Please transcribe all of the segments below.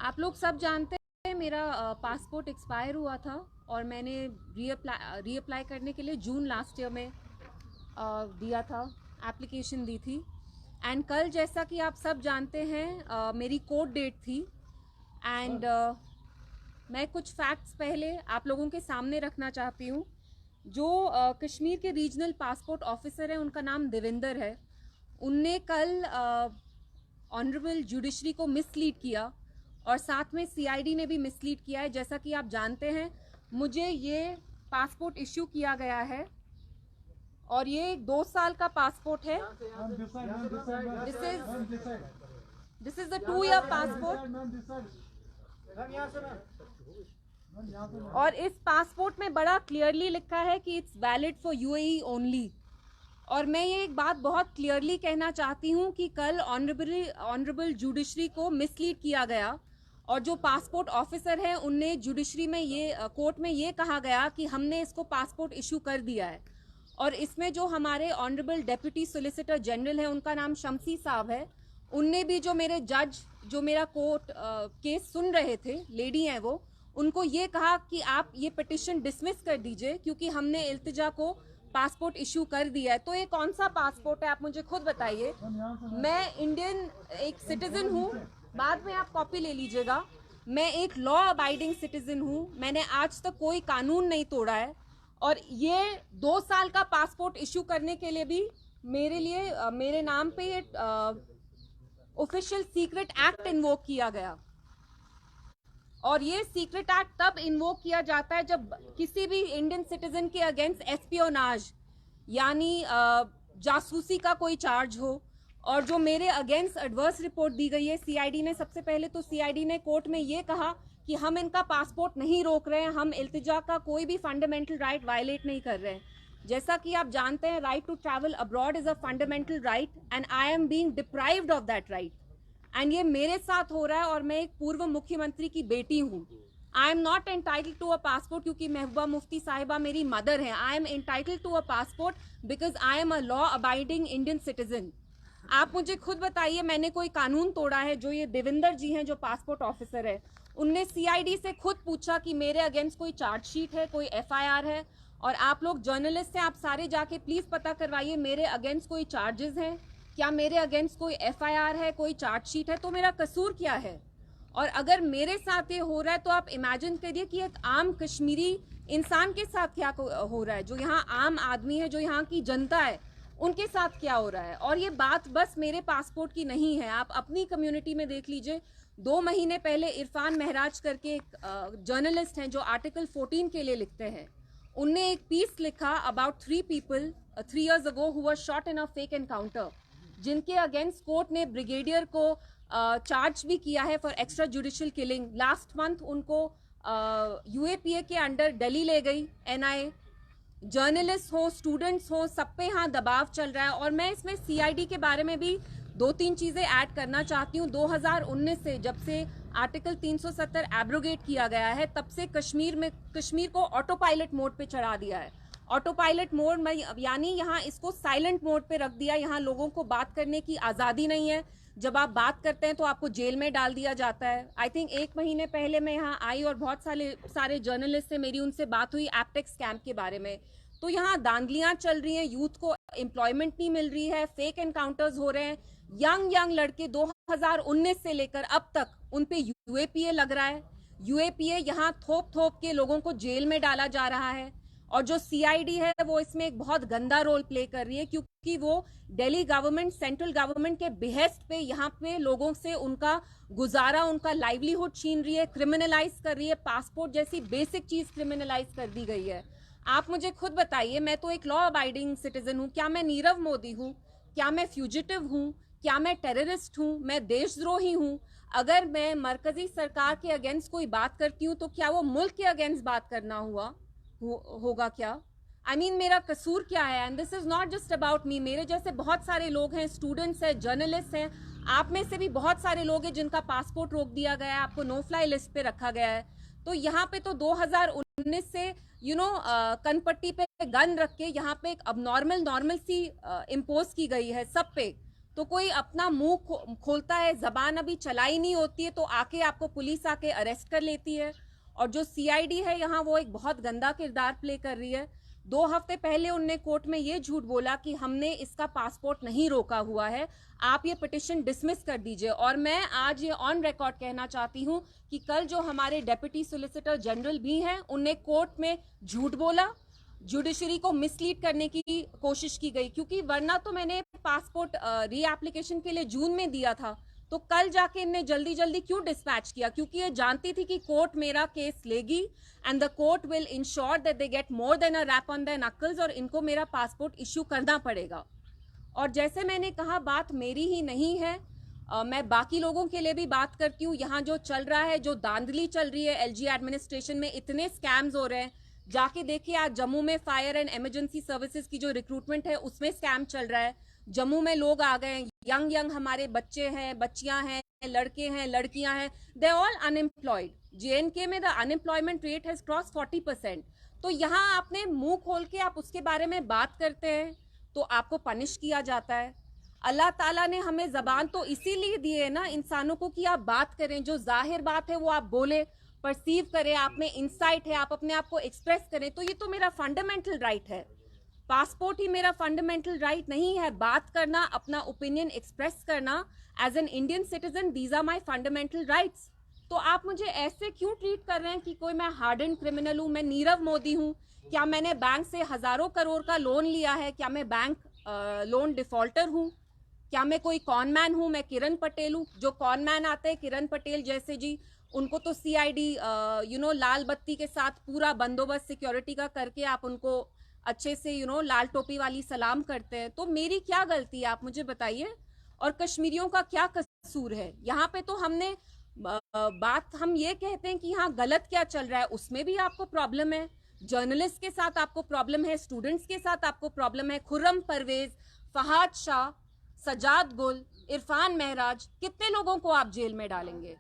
आप लोग सब जानते हैं मेरा पासपोर्ट एक्सपायर हुआ था और मैंने रीअप्लाई करने के लिए जून लास्ट ईयर में दिया था, एप्लीकेशन दी थी। एंड कल जैसा कि आप सब जानते हैं मेरी कोर्ट डेट थी। एंड मैं कुछ फैक्ट्स पहले आप लोगों के सामने रखना चाहती हूँ। जो कश्मीर के रीजनल पासपोर्ट ऑफिसर हैं उनका नाम देविंदर है। उनने कल ऑनरेबल जुडिशरी को मिसलीड किया और साथ में सीआईडी ने भी मिसलीड किया है। जैसा कि आप जानते हैं मुझे ये पासपोर्ट इश्यू किया गया है और ये 2 साल का पासपोर्ट है। This is the 2 year passport और इस पासपोर्ट में बड़ा क्लियरली लिखा है कि it's valid for UAE only. और मैं ये एक बात बहुत क्लियरली कहना चाहती हूँ कि कल ऑनरेबल जुडिशरी को मिसलीड किया गया और जो पासपोर्ट ऑफिसर है उनने जुडिशरी में ये कोर्ट में ये कहा गया कि हमने इसको पासपोर्ट इशू कर दिया है। और इसमें जो हमारे ऑनरेबल डेप्यूटी सोलिसिटर जनरल है उनका नाम शम्सी साहब है। उनने भी जो मेरे जज जो मेरा कोर्ट केस सुन रहे थे, लेडी हैं वो, उनको ये कहा कि आप ये पिटिशन डिसमिस कर दीजिए क्योंकि हमने इल्तिजा को पासपोर्ट इशू कर दिया है। तो ये कौन सा पासपोर्ट है आप मुझे खुद बताइए। मैं इंडियन एक सिटीजन हूँ, बाद में आप कॉपी ले लीजिएगा। मैं एक लॉ अबाइडिंग सिटीजन हूँ, मैंने आज तक कोई कानून नहीं तोड़ा है। और ये 2 साल का पासपोर्ट इशू करने के लिए भी मेरे लिए मेरे नाम पे ये ऑफिशियल सीक्रेट एक्ट इन्वोक किया गया। और ये सीक्रेट एक्ट तब इन्वोक किया जाता है जब किसी भी इंडियन सिटीजन के अगेंस्ट एस्पियोनाज यानी जासूसी का कोई चार्ज हो। और जो मेरे अगेंस्ट एडवर्स रिपोर्ट दी गई है सीआईडी ने, सबसे पहले तो सीआईडी ने कोर्ट में ये कहा कि हम इनका पासपोर्ट नहीं रोक रहे हैं, हम इल्तिजा का कोई भी फंडामेंटल राइट वायलेट नहीं कर रहे हैं। जैसा कि आप जानते हैं right to travel abroad is a fundamental right and I am being deprived of that right. And ये मेरे साथ हो रहा है और मैं एक पूर्व मुख्यमंत्री की बेटी हूँ। I am not entitled to a passport क्योंकि महबूबा मुफ्ती साहिबा मेरी मदर है। I am entitled to a passport because I am a law abiding Indian citizen. आप मुझे खुद बताइए मैंने कोई कानून तोड़ा है? जो ये देविंदर जी हैं जो पासपोर्ट ऑफिसर है, उनने सीआईडी से खुद पूछा कि मेरे अगेंस्ट कोई चार्जशीट है, कोई एफआईआर है। और आप लोग जर्नलिस्ट हैं, आप सारे जाके प्लीज पता करवाइए मेरे अगेंस्ट कोई चार्जेस हैं क्या, मेरे अगेंस्ट कोई एफआईआर है, कोई चार्जशीट है, तो मेरा कसूर क्या है। और अगर मेरे साथ ये हो रहा है तो आप इमेजिन करिए कि एक आम कश्मीरी इंसान के साथ क्या हो रहा है, जो यहाँ आम आदमी है, जो यहाँ की जनता है, उनके साथ क्या हो रहा है। और ये बात बस मेरे पासपोर्ट की नहीं है, आप अपनी कम्युनिटी में देख लीजिए। 2 महीने पहले इरफान महराज करके एक जर्नलिस्ट हैं जो आर्टिकल 14 के लिए लिखते हैं, उनने एक पीस लिखा about 3 people 3 years ago who were shot in a fake encounter, जिनके अगेंस्ट कोर्ट ने ब्रिगेडियर को चार्ज भी किया है for extra judicial killing. Last month उनको यूएपीए के अंडर दिल्ली ले गई एनआईए। जर्नलिस्ट हो, स्टूडेंट्स हो, सब पे यहाँ दबाव चल रहा है। और मैं इसमें सीआईडी के बारे में भी 2-3 चीजें ऐड करना चाहती हूँ। 2019 से जब से आर्टिकल 370 एब्रोगेट किया गया है तब से कश्मीर को ऑटो पायलट मोड पे चढ़ा दिया है। ऑटो पायलट मोड में यानी यहाँ इसको साइलेंट मोड पे रख दिया। यहाँ लोगों को बात करने की आज़ादी नहीं है। जब आप बात करते हैं तो आपको जेल में डाल दिया जाता है। आई थिंक 1 महीने पहले मैं यहाँ आई और बहुत सारे जर्नलिस्ट से मेरी उनसे बात हुई एप्टेक्स कैंप के बारे में। तो यहाँ दांगलियाँ चल रही हैं, यूथ को एम्प्लॉयमेंट नहीं मिल रही है, फेक एनकाउंटर्स हो रहे हैं। यंग लड़के 2019 से लेकर अब तक उन पे यूएपीए लग रहा है। यूएपीए यहाँ थोप के लोगों को जेल में डाला जा रहा है। और जो सीआईडी है वो इसमें एक बहुत गंदा रोल प्ले कर रही है क्योंकि वो दिल्ली गवर्नमेंट, सेंट्रल गवर्नमेंट के बिहेस्ट पे यहाँ पे लोगों से उनका गुजारा, उनका लाइवलीहुड छीन रही है, क्रिमिनलाइज कर रही है। पासपोर्ट जैसी बेसिक चीज क्रिमिनलाइज कर दी गई है। आप मुझे खुद बताइए, मैं तो एक लॉ अबाइडिंग सिटीजन हूँ, क्या मैं नीरव मोदी हूँ? क्या मैं फ्यूजिटिव हूँ? क्या मैं टेररिस्ट हूँ? मैं देशद्रोही हूँ? अगर मैं मरकजी सरकार के अगेंस्ट कोई बात करती हूँ तो क्या वो मुल्क के अगेंस्ट बात करना होगा क्या? I mean, मेरा कसूर क्या है? And this is not just about मी। मेरे जैसे बहुत सारे लोग हैं, स्टूडेंट्स हैं, जर्नलिस्ट हैं, आप में से भी बहुत सारे लोग हैं जिनका पासपोर्ट रोक दिया गया है, आपको नो फ्लाई लिस्ट पे रखा गया है। तो यहाँ पे तो 2019 से कनपट्टी पे गन रख के यहाँ पे एक अब नॉर्मल सी इम्पोज की गई है सब पे। तो कोई अपना मुंह खोलता है, जबान अभी चलाई नहीं होती है, तो आके आपको पुलिस आके अरेस्ट कर लेती है। और जो सीआईडी है यहाँ, वो एक बहुत गंदा किरदार प्ले कर रही है। 2 हफ्ते पहले उनने कोर्ट में ये झूठ बोला कि हमने इसका पासपोर्ट नहीं रोका हुआ है, आप ये पिटिशन डिसमिस कर दीजिए। और मैं आज ये ऑन रिकॉर्ड कहना चाहती हूँ कि कल जो हमारे डेप्यूटी सोलिसिटर जनरल भी हैं, उनने कोर्ट में झूठ बोला, जुडिशरी को मिसलीड करने की कोशिश की गई, क्योंकि वरना तो मैंने पासपोर्ट री एप्लीकेशन के लिए जून में दिया था, तो कल जाके इनने जल्दी जल्दी क्यों डिस्पैच किया? क्योंकि ये जानती थी कि कोर्ट मेरा केस लेगी and the court will ensure that they get more than a rap on their knuckles, और इनको मेरा पासपोर्ट इश्यू करना पड़ेगा। और जैसे मैंने कहा, बात मेरी ही नहीं है, मैं बाकी लोगों के लिए भी बात करती हूँ। यहाँ जो चल रहा है, जो धांधली चल रही है एलजी एडमिनिस्ट्रेशन में, इतने स्कैम्स हो रहे हैं, जाके देखिए आज जम्मू में फायर एंड इमरजेंसी सर्विसेज की जो रिक्रूटमेंट है उसमें स्कैम चल रहा है। जम्मू में लोग आ गए, यंग हमारे बच्चे हैं, बच्चियां हैं, लड़के हैं, लड़कियां हैं, दे ऑल अनएम्प्लॉयड। जेएनके में the unemployment rate has cross 40%। तो यहाँ आपने मुंह खोल के आप उसके बारे में बात करते हैं तो आपको पनिश किया जाता है। अल्लाह ताला ने हमें जबान तो इसीलिए दी है ना इंसानों को, कि आप बात करें, जो जाहिर बात है वो आप बोले, परसीव करें, आप में इंसाइट है, आप अपने आप को एक्सप्रेस करें। तो ये तो मेरा फंडामेंटल राइट है। पासपोर्ट ही मेरा फंडामेंटल राइट नहीं है? बात करना, अपना ओपिनियन एक्सप्रेस करना as an Indian citizen, these are my fundamental rights. तो आप मुझे ऐसे क्यों ट्रीट कर रहे हैं कि कोई मैं हार्डन क्रिमिनल हूं? मैं नीरव मोदी हूं? क्या मैंने बैंक से हजारों करोड़ का लोन लिया है? क्या मैं बैंक लोन डिफॉल्टर हूं? क्या मैं कोई कॉनमैन हूं? मैं किरण पटेल हूं? जो कॉनमैन आते हैं किरण पटेल जैसे जी, उनको तो सीआईडी लाल बत्ती के साथ पूरा बंदोबस्त सिक्योरिटी का करके आप उनको अच्छे से लाल टोपी वाली सलाम करते हैं। तो मेरी क्या गलती है, आप मुझे बताइए? और कश्मीरियों का क्या कसूर है? यहाँ पे तो हमने बात हम ये कहते हैं कि यहाँ गलत क्या चल रहा है, उसमें भी आपको प्रॉब्लम है। जर्नलिस्ट के साथ आपको प्रॉब्लम है, स्टूडेंट्स के साथ आपको प्रॉब्लम है। खुर्रम परवेज, फहाद शाह, सजाद गुल, इरफान महराज, कितने लोगों को आप जेल में डालेंगे?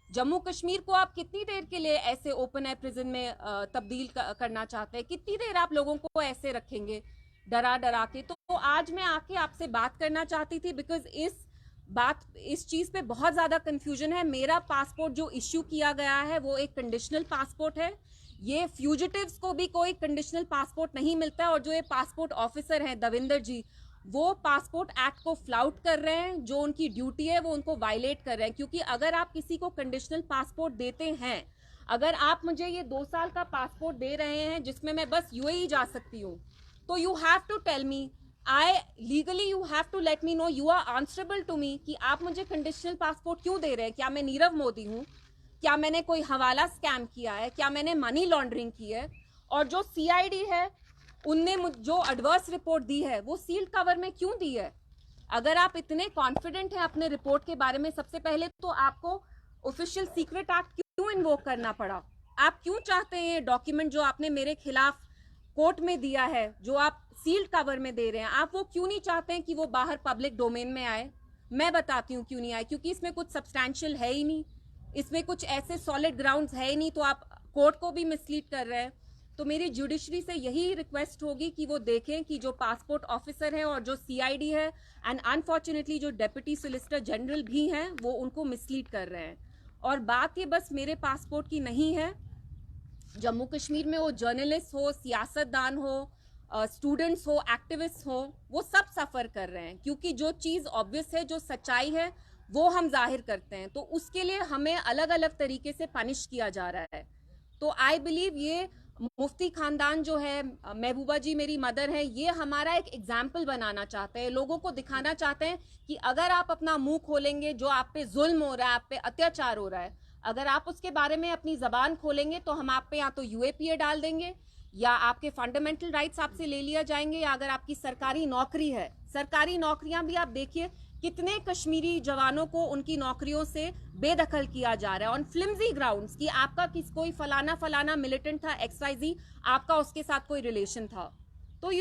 जम्मू कश्मीर को आप कितनी देर के लिए ऐसे ओपन एयर प्रिजन में तब्दील करना चाहते हैं? कितनी देर आप लोगों को ऐसे रखेंगे डरा डरा के? तो आज मैं आके आपसे बात करना चाहती थी, बिकॉज इस चीज पे बहुत ज्यादा कंफ्यूजन है। मेरा पासपोर्ट जो इश्यू किया गया है वो एक कंडीशनल पासपोर्ट है। ये फ्यूजिटिव्स को भी कोई कंडीशनल पासपोर्ट नहीं मिलता है। और जो ये पासपोर्ट ऑफिसर हैं दविंदर जी, वो पासपोर्ट एक्ट को फ्लाउट कर रहे हैं। जो उनकी ड्यूटी है वो उनको वायलेट कर रहे हैं। क्योंकि अगर आप किसी को कंडीशनल पासपोर्ट देते हैं, अगर आप मुझे ये 2 साल का पासपोर्ट दे रहे हैं जिसमें मैं बस यूएई जा सकती हूँ, तो you have to tell me, legally you have to let me know, you are answerable to me, कि आप मुझे कंडीशनल पासपोर्ट क्यों दे रहे हैं? क्या मैं नीरव मोदी हूँ? क्या मैंने कोई हवाला स्कैम किया है? क्या मैंने मनी लॉन्ड्रिंग की है? और जो सीआईडी है, उनने जो एडवर्स रिपोर्ट दी है वो सील्ड कवर में क्यों दी है? अगर आप इतने कॉन्फिडेंट हैं अपने रिपोर्ट के बारे में, सबसे पहले तो आपको ऑफिशियल सीक्रेट एक्ट क्यों इन्वोक करना पड़ा? आप क्यों चाहते हैं ये डॉक्यूमेंट जो आपने मेरे खिलाफ कोर्ट में दिया है, जो आप सील्ड कवर में दे रहे हैं, आप वो क्यों नहीं चाहते हैं कि वो बाहर पब्लिक डोमेन में आए? मैं बताती हूँ क्यों नहीं आए। क्योंकि इसमें कुछ सब्सटैंशियल है ही नहीं, इसमें कुछ ऐसे सॉलिड ग्राउंड्स है ही नहीं, तो आप कोर्ट को भी मिसलीड कर रहे हैं। तो मेरी जुडिशरी से यही रिक्वेस्ट होगी कि वो देखें कि जो पासपोर्ट ऑफिसर है और जो सीआईडी है, एंड अनफॉर्चुनेटली जो डेप्यूटी सोलिसिटर जनरल भी हैं, वो उनको मिसलीड कर रहे हैं। और बात ये बस मेरे पासपोर्ट की नहीं है, जम्मू कश्मीर में वो जर्नलिस्ट हो, सियासतदान हो, स्टूडेंट्स हो, एक्टिविस्ट हो, वो सब सफ़र कर रहे हैं। क्योंकि जो चीज़ ऑब्वियस है, जो सच्चाई है, वो हम जाहिर करते हैं, तो उसके लिए हमें अलग अलग तरीके से पनिश किया जा रहा है। तो आई बिलीव ये मुफ्ती खानदान जो है, महबूबा जी मेरी मदर है, ये हमारा एक एग्जाम्पल बनाना चाहते हैं, लोगों को दिखाना चाहते हैं कि अगर आप अपना मुंह खोलेंगे, जो आप पे जुल्म हो रहा है, आप पे अत्याचार हो रहा है, अगर आप उसके बारे में अपनी जबान खोलेंगे तो हम आप पे या तो यूएपीए डाल देंगे, या आपके फंडामेंटल राइट्स आपसे ले लिया जाएंगे, या अगर आपकी सरकारी नौकरी है, सरकारी नौकरियां भी आप देखिए कितने कश्मीरी जवानों को उनकी नौकरियों से बेदखल किया जा रहा है ऑन फ्लिम्जी ग्राउंड्स, कि आपका कोई फलाना मिलिटेंट था, XYZ, आपका उसके साथ कोई रिलेशन था। तो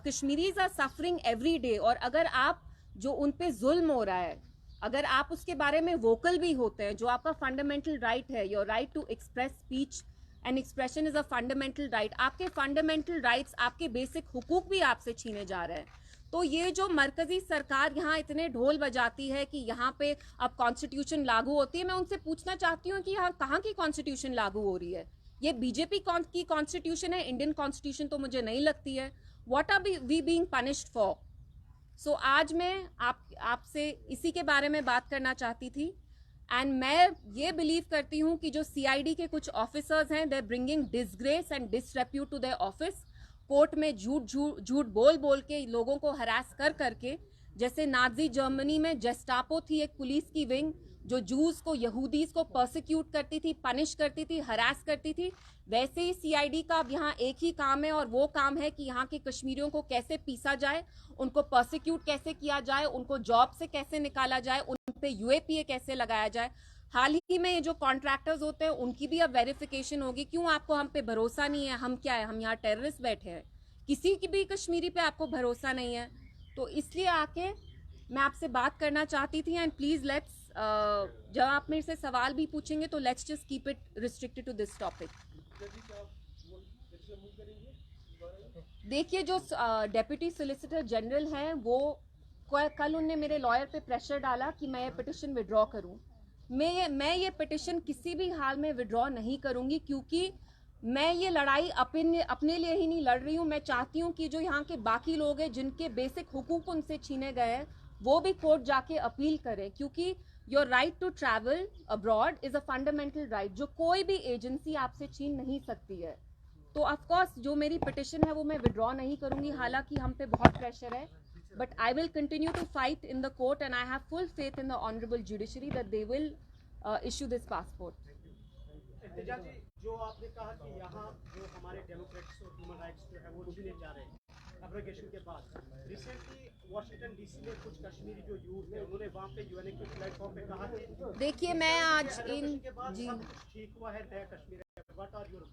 Kashmiris are suffering every day. और अगर आप जो उन पे जुल्म हो रहा है, अगर आप उसके बारे में वोकल भी होते हैं, जो आपका फंडामेंटल राइट है, your right to express speech and expression is a fundamental right, आपके फंडामेंटल राइट्स, आपके बेसिक हुकूक भी आपसे छीने जा रहे हैं। तो ये जो मरकजी सरकार यहाँ इतने ढोल बजाती है कि यहाँ पे अब कॉन्स्टिट्यूशन लागू होती है, मैं उनसे पूछना चाहती हूँ कि यहाँ कहाँ की कॉन्स्टिट्यूशन लागू हो रही है? ये बीजेपी की कॉन्स्टिट्यूशन है, इंडियन कॉन्स्टिट्यूशन तो मुझे नहीं लगती है। What are we being punished for? So आज मैं आपसे इसी के बारे में बात करना चाहती थी। एंड मैं ये बिलीव करती हूँ कि जो सीआईडी के कुछ ऑफिसर्स हैं, they bringing disgrace and disrepute to their office. Court में झूठ बोल के लोगों को हरास करके, जैसे नाजी जर्मनी में जेस्टापो थी एक पुलिस की विंग जो जूस को, यहूदीज को पर्सिक्यूट करती थी, पनिश करती थी, हरास करती थी, वैसे ही सीआईडी का अब यहाँ एक ही काम है, और वो काम है कि यहाँ के कश्मीरियों को कैसे पीसा जाए, उनको पर्सिक्यूट कैसे किया जाए, उनको जॉब से कैसे निकाला जाए, उन पे यूएपीए कैसे लगाया जाए। हाल ही में ये जो कॉन्ट्रैक्टर्स होते हैं उनकी भी अब वेरिफिकेशन होगी। क्यों आपको हम पे भरोसा नहीं है? हम क्या है? हम यहाँ टेररिस्ट बैठे हैं? किसी की भी कश्मीरी पे आपको भरोसा नहीं है? तो इसलिए आके मैं आपसे बात करना चाहती थी। एंड प्लीज लेट्स, जब आप मेरे से सवाल भी पूछेंगे तो let's just keep it restricted to this topic. देखिए, जो डेप्यूटी सोलिसिटर जनरल हैं, वो कल उनने मेरे लॉयर पे प्रेशर डाला कि मैं ये पिटिशन विड्रॉ करूं। मैं ये पिटिशन किसी भी हाल में विड्रॉ नहीं करूंगी, क्योंकि मैं ये लड़ाई अपने लिए ही नहीं लड़ रही हूँ। मैं चाहती हूँ कि जो यहाँ के बाकी लोग हैं जिनके बेसिक हुकूक उनसे छीने गए हैं, वो भी कोर्ट जाके अपील करें, क्योंकि your right to travel abroad is a fundamental right जो कोई भी एजेंसी आपसे छीन नहीं सकती है। तो ऑफकोर्स जो मेरी पिटिशन है वो मैं विड्रॉ नहीं करूंगी, हालांकि हम पे बहुत प्रेशर है, but I will continue to fight in the court and I have full faith in the honorable judiciary that they will issue this passport. इंतजा जी, जो आपने कहा कि यहाँ जो हमारे डेमोक्रेट्स और ह्यूमन राइट्स जो है वो छीने जा रहे हैं एब्रोगेशन के बाद, रिसेंटली वाशिंगटन डीसी में कुछ कश्मीरी जो यूथ है उन्होंने वहाँ पे यूएनए के प्लेटफॉर्म पे कहा कि देखिए, मैं आज इन जी ठीक हुआ है नया Kashmir. What are your?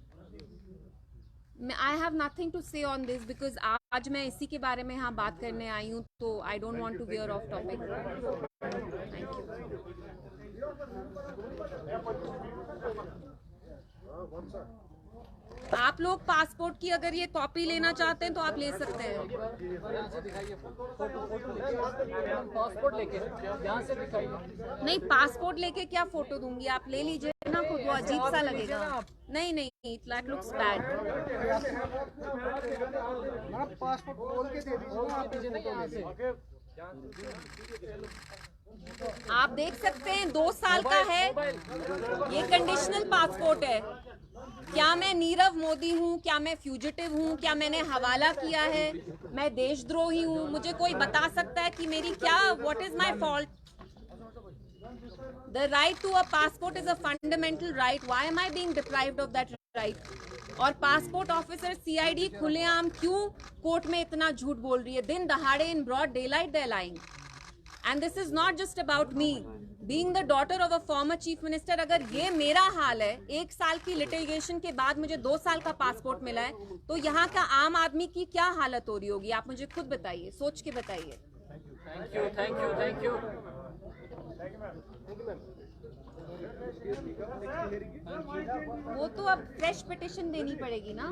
I have nothing to say on this because आज मैं इसी के बारे में यहाँ बात करने आई हूँ, तो I don't want to veer off topic. Thank you. आप लोग पासपोर्ट की अगर ये कॉपी लेना चाहते हैं तो आप ले सकते हैं। पासपोर्ट लेके यहाँ से दिखाइए। नहीं, पासपोर्ट लेके क्या फोटो दूंगी? आप ले लीजिए ना खुद, वो अजीब सा लगेगा। नहीं नहीं, दैट लुक्स बैड। पासपोर्ट खोल के दे दीजिए। आप देख सकते हैं 2 साल का है, ये कंडीशनल पासपोर्ट है। क्या मैं नीरव मोदी हूँ? क्या मैं फ्यूजिटिव हूँ? क्या मैंने हवाला किया है? मैं देशद्रोही हूँ? मुझे कोई बता सकता है कि मेरी क्या, what is my fault? The right to a passport is a fundamental right. Why am I being deprived of that right? और पासपोर्ट ऑफिसर सीआईडी खुलेआम क्यों कोर्ट में इतना झूठ बोल रही है? दिन दहाड़े, in broad daylight they lying. And this is not just about me being the daughter of a former chief minister. अगर ये मेरा हाल है, 1 साल की लिटिगेशन के बाद मुझे 2 साल का पासपोर्ट मिला है, तो यहाँ का आम आदमी की क्या हालत हो रही होगी? आप मुझे खुद बताइए, सोच के बताइए। Thank you. वो तो अब फ्रेश पिटिशन देनी पड़ेगी ना।